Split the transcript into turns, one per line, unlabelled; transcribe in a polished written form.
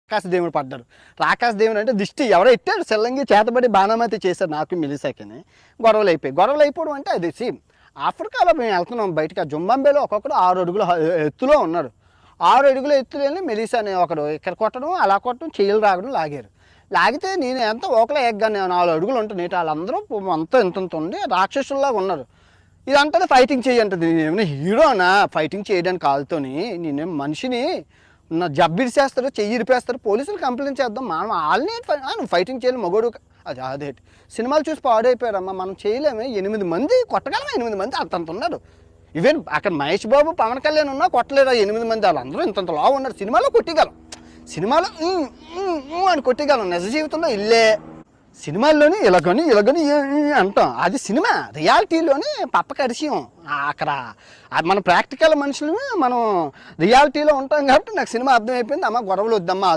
రాకాశ దేవుడు పడ్డారు. రాకాశ దేవుడు అంటే దిష్టి ఎవరో ఇట్టారు, సెల్లంగి చేతబడి బాణామతి చేశారు నాకు మెలిసాకని. గొడవలు అయిపోవడం అంటే అది సేమ్. ఆఫ్రికాలో మేము వెళ్తున్నాం బయటకు, ఆ జుంబాంబేలో ఒక్కొక్కరు 6 అడుగుల ఎత్తులో ఉన్నారు. 6 అడుగుల ఎత్తులో వెళ్ళి మెలిసా అనే ఒకడు ఇక్కడ కొట్టడం అలా కొట్టడం చెయ్యలు రాగడం లాగారు. లాగితే నేను ఎంత ఓకలా ఎగ్గాను, 4 అడుగులు ఉంటుంది. వాళ్ళందరూ అంతా ఇంత ఉండి రాక్షసుల్లాగా ఉన్నారు. ఇదంతా ఫైటింగ్ చేయంటది. నేనేమైనా హీరోనా ఫైటింగ్ చేయడానికి కాలుతోని? నేనేం మనిషిని? నా జబ్బిరిసేస్తారు, చెయ్యి ఇరిపేస్తారు, పోలీసులు కంప్లైంట్ చేద్దాం. మనం వాళ్ళని నువ్వు ఫైటింగ్ చేయాలి మగోడు. అదేంటి సినిమాలు చూసి పాడైపోయారమ్మా. మనం చేయలేము. 8 మంది కొట్టగలమా? 8 మంది అంతంత ఉన్నారు. ఈవెన్ అక్కడ మహేష్ బాబు, పవన్ కళ్యాణ్ ఉన్నా కొట్టలేరు. 8 మంది వాళ్ళందరూ ఇంతంత లావు ఉన్నారు. సినిమాలో కొట్టిగలం, సినిమాలో అని కొట్టిగలం. నిజ జీవితంలో ఇల్లే. సినిమాల్లోని ఇలాగని అంటాం. అది సినిమా. రియాలిటీలోని పప్ప కరిసియం అక్కడ. మన ప్రాక్టికల్ మనుషులు మనం రియాలిటీలో ఉంటాం కాబట్టి నాకు సినిమా అర్థమైపోయింది. అమ్మ గొడవలు వద్దమ్మా.